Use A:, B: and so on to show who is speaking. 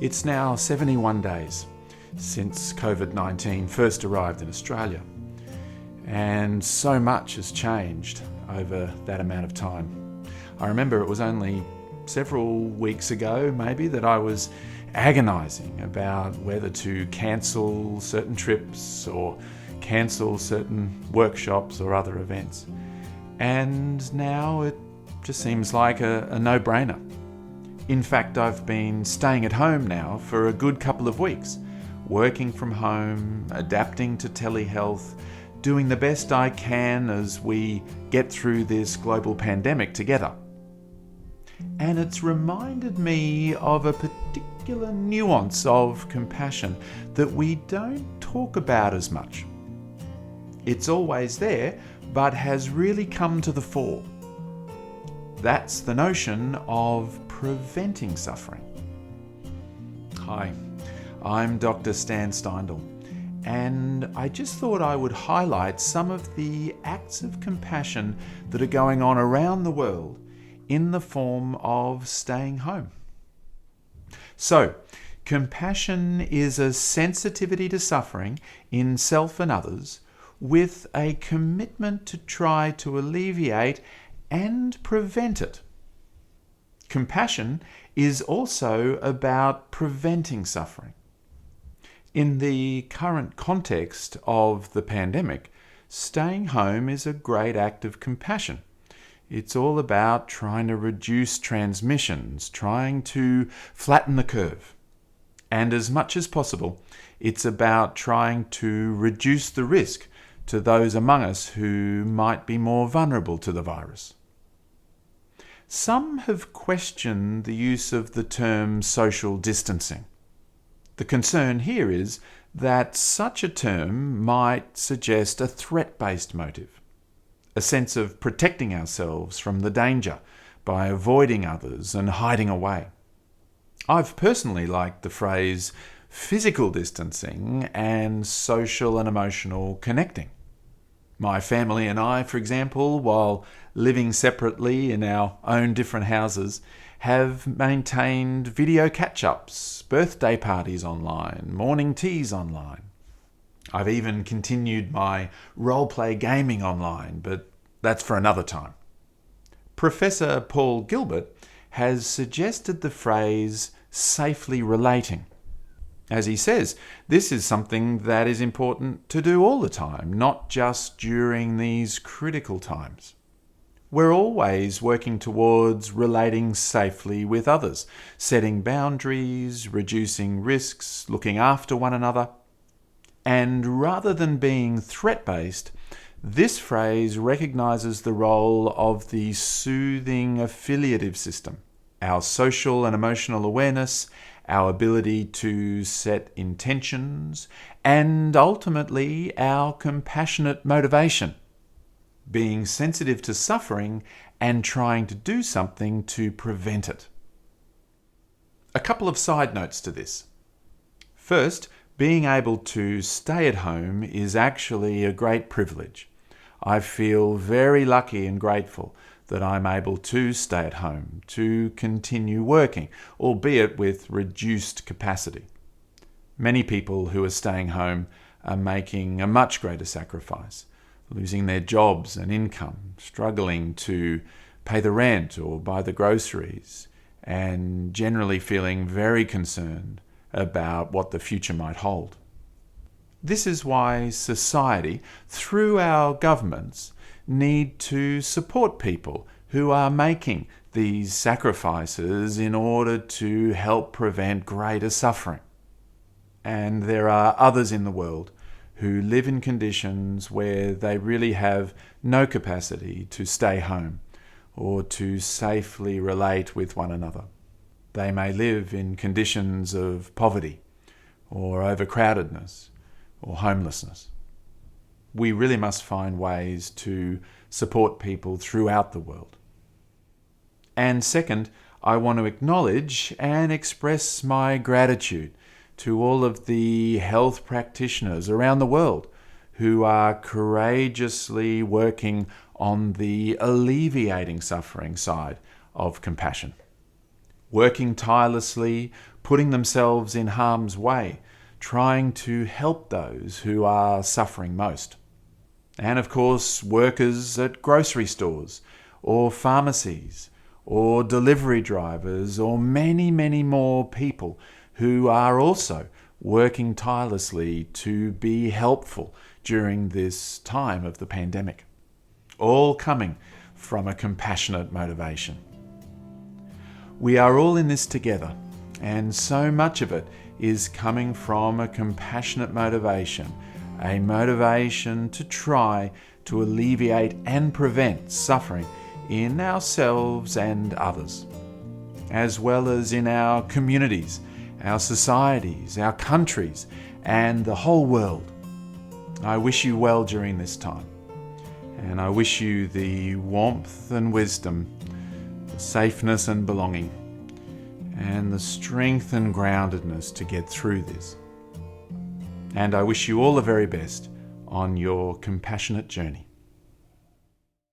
A: It's now 71 days since COVID-19 first arrived in Australia, and so much has changed over that amount of time. I remember it was only several weeks ago, maybe, that I was agonising about whether to cancel certain trips or cancel certain workshops or other events. And now it just seems like a no-brainer. In fact, I've been staying at home now for a good couple of weeks, working from home, adapting to telehealth, doing the best I can as we get through this global pandemic together. And it's reminded me of a particular nuance of compassion that we don't talk about as much. It's always there, but has really come to the fore. That's the notion of preventing suffering. Hi, I'm Dr. Stan Steindl, and I just thought I would highlight some of the acts of compassion that are going on around the world in the form of staying home. So, compassion is a sensitivity to suffering in self and others, with a commitment to try to alleviate and prevent it. Compassion is also about preventing suffering. In the current context of the pandemic, staying home is a great act of compassion. It's all about trying to reduce transmissions, trying to flatten the curve. And as much as possible, it's about trying to reduce the risk to those among us who might be more vulnerable to the virus. Some have questioned the use of the term social distancing. The concern here is that such a term might suggest a threat-based motive, a sense of protecting ourselves from the danger by avoiding others and hiding away. I've personally liked the phrase physical distancing and social and emotional connecting. My family and I, for example, while living separately in our own different houses, have maintained video catch-ups, birthday parties online, morning teas online. I've even continued my role-play gaming online, but that's for another time. Professor Paul Gilbert has suggested the phrase safely relating. As he says, this is something that is important to do all the time, not just during these critical times. We're always working towards relating safely with others, setting boundaries, reducing risks, looking after one another. And rather than being threat-based, this phrase recognizes the role of the soothing affiliative system, our social and emotional awareness, our ability to set intentions, and ultimately our compassionate motivation, being sensitive to suffering and trying to do something to prevent it. A couple of side notes to this. First, being able to stay at home is actually a great privilege. I feel very lucky and grateful that I'm able to stay at home, to continue working, albeit with reduced capacity. Many people who are staying home are making a much greater sacrifice, losing their jobs and income, struggling to pay the rent or buy the groceries, and generally feeling very concerned about what the future might hold. This is why society, through our governments, need to support people who are making these sacrifices in order to help prevent greater suffering. And there are others in the world who live in conditions where they really have no capacity to stay home or to safely relate with one another. They may live in conditions of poverty or overcrowdedness or homelessness. We really must find ways to support people throughout the world. And second, I want to acknowledge and express my gratitude to all of the health practitioners around the world who are courageously working on the alleviating suffering side of compassion. working tirelessly, putting themselves in harm's way, trying to help those who are suffering most. And of course, workers at grocery stores or pharmacies or delivery drivers or many, many more people who are also working tirelessly to be helpful during this time of the pandemic. All coming from a compassionate motivation. We are all in this together, and so much of it is coming from a compassionate motivation, a motivation to try to alleviate and prevent suffering in ourselves and others, as well as in our communities, our societies, our countries, and the whole world. I wish you well during this time, and I wish you the warmth and wisdom, the safeness and belonging, and the strength and groundedness to get through this. And I wish you all the very best on your compassionate journey.